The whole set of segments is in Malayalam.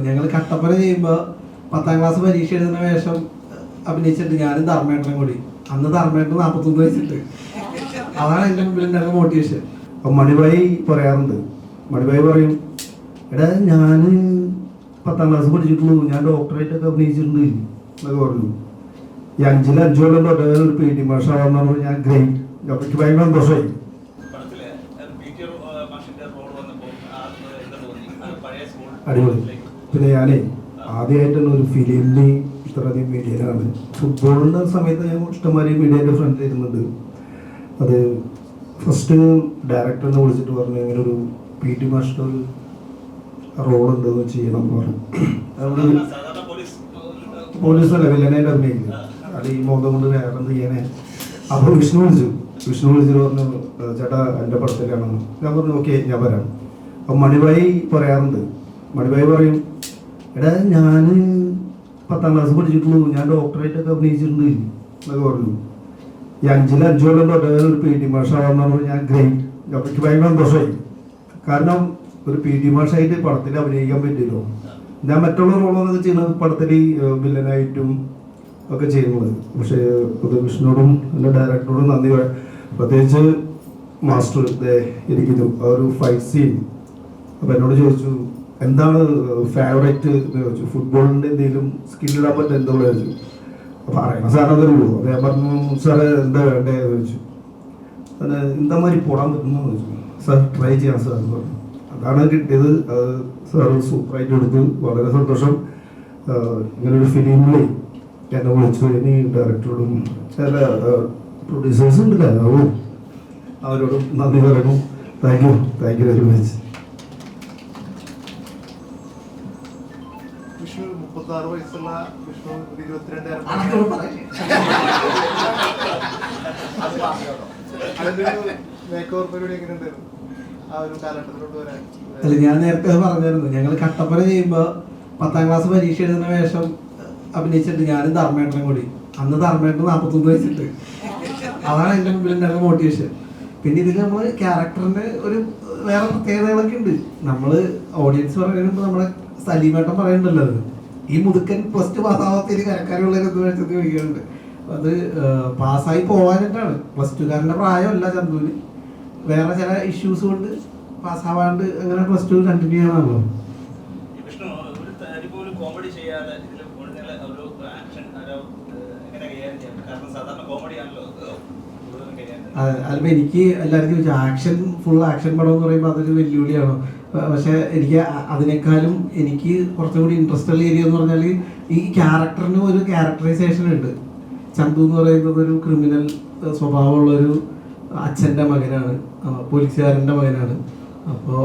ഞങ്ങൾ കട്ടപ്പന ചെയ്യുമ്പോൾ 10ാം ക്ലാസ് പരീക്ഷ എഴുതുന്ന വേഷം അഭിനയിച്ചിട്ട് ഞാനും ധർമ്മേട്ടനും കൂടി. അന്ന് ധർമ്മേട്ടൻ 41 വയസ്സിട്ട്. അതാണ് എൻ്റെ മുമ്പിൽ ഉണ്ടായിരുന്ന മോട്ടിവേഷൻ. അപ്പം മണിഭായി പറയാറുണ്ട്, മണിഭായി പറയും, എടാ ഞാൻ 10ാം ക്ലാസ് പഠിച്ചിട്ടുള്ളൂ, ഞാൻ ഡോക്ടറേറ്റൊക്കെ അഭിനയിച്ചിട്ടുണ്ട് എന്നൊക്കെ പറഞ്ഞു. ഈ 5 കൊല്ലം തൊട്ട് ഒരു PT മാഷാവാന്ന് പറഞ്ഞാൽ ഞാൻ ഗ്രേറ്റ്. എനിക്ക് ഭയങ്കര സന്തോഷമായി. അടിപൊളി. പിന്നെ ഞാനേ ആദ്യമായിട്ടാണ് ഒരു ഫിലിമിന് ഇത്രയധികം മീഡിയയിലാണ്. ഫുട്ബോളിൻ്റെ സമയത്ത് ഞാൻ ഇഷ്ടംമാതിരി മീഡിയൻ്റെ ഫ്രണ്ടിൽ ഇരുന്നുണ്ട്. അത് ഫസ്റ്റ് ഡയറക്ടറിനെ വിളിച്ചിട്ട് പറഞ്ഞു, ഇങ്ങനെ ഒരു PT മാസ്റ്റർ ഒരു റോളുണ്ട് ചെയ്യണം എന്ന് പറഞ്ഞു. അതുകൊണ്ട് പോലീസല്ല വില്ലനായിട്ട് അഭിനയിക്കില്ല, അത് ഈ മോദം കൊണ്ട് വേറെ എന്ത് ചെയ്യാനേ. അപ്പോൾ വിഷ്ണു വിളിച്ചിട്ട് പറഞ്ഞു, ചേട്ടാ എൻ്റെ പടത്തിലാണെന്ന്. ഞാൻ പറഞ്ഞു ഓക്കെ ഞാൻ വരാം. അപ്പം മണിഭായി പറയാറുണ്ട്, മണിഭായി പറയും, എടാ ഞാൻ 10ാം ക്ലാസ് പഠിച്ചിട്ടുള്ളൂ, ഞാൻ ഡോക്ടറേറ്റൊക്കെ അഭിനയിച്ചിട്ടുണ്ട് എന്നൊക്കെ പറഞ്ഞു. ഈ 5 കൊല്ലം തൊട്ട് ഒരു PT മാഷാവാന്ന് പറഞ്ഞാൽ ഞാൻ ഗ്രേറ്റ്. എനിക്ക് ഭയങ്കര സന്തോഷമായി. കാരണം ഒരു PT മാഷായിട്ട് പടത്തിൽ അഭിനയിക്കാൻ പറ്റില്ലോ. ഞാൻ മറ്റുള്ള റോളൊക്കെ ചെയ്യുന്നത് പടത്തിൽ വില്ലനായിട്ടും ഒക്കെ ചെയ്യുന്നത്. പക്ഷേ അത് വിഷ്ണുവോടും എൻ്റെ ഡയറക്ടറോടും നന്ദി. പ്രത്യേകിച്ച് മാസ്റ്റർ ഇരിക്കുന്നു ആ ഒരു ഫൈറ്റ് സീൻ. അപ്പം എന്നോട് ചോദിച്ചു എന്താണ് ഫേവറേറ്റ് എന്ന് ചോദിച്ചു. ഫുട്ബോളിൻ്റെ എന്തെങ്കിലും സ്കില്ലിടാൻ പറ്റും എന്തോ ചോദിച്ചു. അപ്പോൾ അറിയണ സാറിന് അതൊരു അപ്പോൾ ഞാൻ പറഞ്ഞു, സാറ് എന്താ വേണ്ടേ ചോദിച്ചു. അത് എന്താ മാതിരി പോടാൻ പറ്റുന്നു ചോദിച്ചു. സാർ ട്രൈ ചെയ്യാം സാർ എന്ന് പറഞ്ഞു. അതാണ് കിട്ടിയത്. അത് സാർ സൂപ്പറായിട്ട് എടുത്തു. വളരെ സന്തോഷം. ഇങ്ങനൊരു ഫിലിമിൽ എന്നെ വിളിച്ചു. ഇനി ഡയറക്ടറോടും ചില പ്രൊഡ്യൂസേഴ്സ് ഉണ്ടല്ലോ അവരോടും നന്ദി പറയുന്നു. Thank you very much. 36 വയസ്സുള്ള വിഷ്ണു 22 മേക്ക് ഓവർ പരിപാടി എങ്ങനെ ഉണ്ടായിരുന്നു ആ ഒരു കാലഘട്ടത്തിലോട്ട് വരാൻ? അല്ല, ഞാൻ നേരത്തെ പറഞ്ഞിരുന്നു, ഞങ്ങൾ കട്ടപ്പന ചെയ്യുമ്പോൾ 10ാം ക്ലാസ് പരീക്ഷ എഴുതുന്ന വേഷം അഭിനയിച്ചിട്ട് ഞാനും ധർമ്മേട്ടനും കൂടി. അന്ന് ധർമ്മേട്ടൻ 41 വയസ്സിട്ട്. അതാണ് എൻ്റെ മുമ്പിൽ ഉണ്ടായിരുന്ന മോട്ടിവേഷൻ. പിന്നെ ഇതിൽ നമ്മൾ ക്യാരക്ടറിൻ്റെ ഒരു വേറെ പ്രത്യേകതകളൊക്കെ ഉണ്ട്. നമ്മൾ ഓഡിയൻസ് പറയുമ്പോൾ നമ്മുടെ സലീമേട്ടൻ പറയുന്നുണ്ടല്ലോ, അത് ഈ മുതുക്കൻ +2 പാസ്സാവാത്തതിന് കരക്കാരുള്ളവർ എന്ത് വെച്ചത് ചോദിക്കുന്നുണ്ട്. അത് പാസ്സായി പോകാനായിട്ടാണ്. +2കാരൻ്റെ പ്രായമല്ല ചന്തുവിന്, വേറെ ചില ഇഷ്യൂസ് കൊണ്ട് പാസ്സാവാണ്ട് അങ്ങനെ +2 കണ്ടിന്യൂ ചെയ്യണമല്ലോ. അതിപ്പോൾ എനിക്ക് എല്ലാവരും ചോദിച്ചു, ഫുൾ ആക്ഷൻ പടം എന്ന് പറയുമ്പോൾ അതൊരു വെല്ലുവിളിയാണോ? പക്ഷെ എനിക്ക് അതിനേക്കാളും എനിക്ക് കുറച്ചും കൂടി ഇൻട്രസ്റ്റ് ഉള്ള ഏരിയ എന്ന് പറഞ്ഞാൽ ഈ ക്യാരക്ടറിന് ഒരു ക്യാരക്ടറൈസേഷൻ ഉണ്ട്. ചന്തു എന്ന് പറയുന്നത് ഒരു ക്രിമിനൽ സ്വഭാവമുള്ളൊരു അച്ഛൻ്റെ മകനാണ്, പോലീസുകാരൻ്റെ മകനാണ്. അപ്പോൾ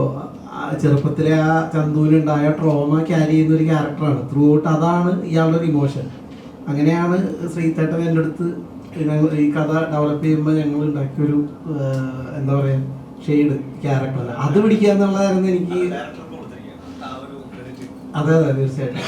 ചെറുപ്പത്തിലെ ആ ചന്തുവിനുണ്ടായ ട്രോമ ക്യാരി ചെയ്യുന്ന ഒരു ക്യാരക്ടറാണ് ത്രൂ ഔട്ട്. അതാണ് ഇയാളുടെ ഒരു ഇമോഷൻ. അങ്ങനെയാണ് ശ്രീതേട്ടൻ എൻ്റെ അടുത്ത് ഈ കഥ ഡെവലപ്പ് ചെയ്യുമ്പോൾ ഞങ്ങൾ ഉണ്ടാക്കിയൊരു എന്താ പറയുക ഷെയ്ഡ് ക്യാരക്ടർ. അത് പിടിക്കുക എന്നുള്ളതായിരുന്നു എനിക്ക്. അതെ തീർച്ചയായിട്ടും.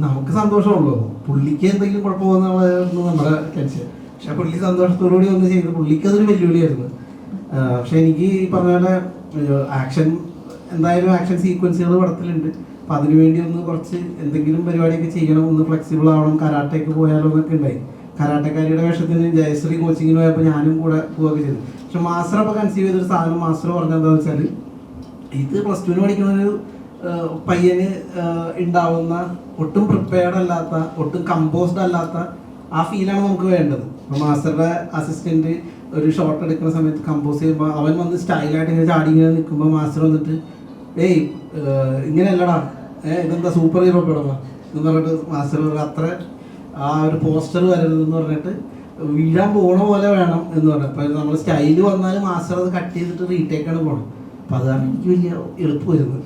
നമുക്ക് സന്തോഷമുള്ളൂ. പുള്ളിക്ക് എന്തെങ്കിലും കുഴപ്പമെന്നുള്ളതായിരുന്നു നമ്മുടെ ടെൻഷൻ. പക്ഷെ പുള്ളി സന്തോഷത്തോടുകൂടി ഒന്ന് ചെയ്ത് പുള്ളിക്ക് അതൊരു വെല്ലുവിളിയായിരുന്നു. പക്ഷെ എനിക്ക് ഈ പറഞ്ഞ പോലെ ആക്ഷൻ ആക്ഷൻ സീക്വൻസുകൾ പടത്തിലുണ്ട്. അപ്പം അതിനുവേണ്ടി ഒന്ന് കുറച്ച് എന്തെങ്കിലും പരിപാടിയൊക്കെ ചെയ്യണം, ഒന്ന് ഫ്ലെക്സിബിൾ ആവണം, കരാട്ടയ്ക്ക് പോയാലോ എന്നൊക്കെ ഉണ്ടായി. കരാട്ടക്കാരിയുടെ വേഷത്തിന് ജയശ്രീ കോച്ചിങ്ങിന് പോയപ്പോൾ ഞാനും കൂടെ പോവുകയൊക്കെ ചെയ്തു. പക്ഷെ മാസ്റ്റർ അപ്പോൾ കൺസീവ് ചെയ്തൊരു സാധനം മാസ്റ്റർ പറഞ്ഞെന്താണെന്ന് വെച്ചാൽ, ഇത് +2 പഠിക്കുന്നൊരു പയ്യന് ഉണ്ടാവുന്ന ഒട്ടും പ്രിപ്പയർഡ് അല്ലാത്ത, ഒട്ടും കമ്പോസ്ഡ് അല്ലാത്ത ആ ഫീലാണ് നമുക്ക് വേണ്ടത്. അപ്പോൾ മാസ്റ്ററുടെ അസിസ്റ്റൻറ്റ് ഒരു ഷോട്ട് എടുക്കുന്ന സമയത്ത് കമ്പോസ് ചെയ്യുമ്പോൾ അവൻ വന്ന് സ്റ്റൈലായിട്ട് ഇങ്ങനെ ചാടി ഇങ്ങനെ നിൽക്കുമ്പോൾ മാസ്റ്റർ വന്നിട്ട് ഇങ്ങനെയല്ലടാ, ഇതെന്താ സൂപ്പർ ഹീറോ പടമാ എന്ന് പറഞ്ഞിട്ട് മാസ്റ്റർ അത്ര ആ ഒരു പോസ്റ്റർ വരരുതെന്ന് പറഞ്ഞിട്ട് വീഴാൻ പോണ പോലെ വേണം എന്ന് പറഞ്ഞു. അപ്പോൾ നമ്മൾ സ്റ്റൈല് വന്നാൽ മാസ്റ്റർ അത് കട്ട് ചെയ്തിട്ട് റീടേക്കാണ് പോകണം. അപ്പോൾ അതാണ് എനിക്ക് വലിയ എളുപ്പമായിരുന്നത്.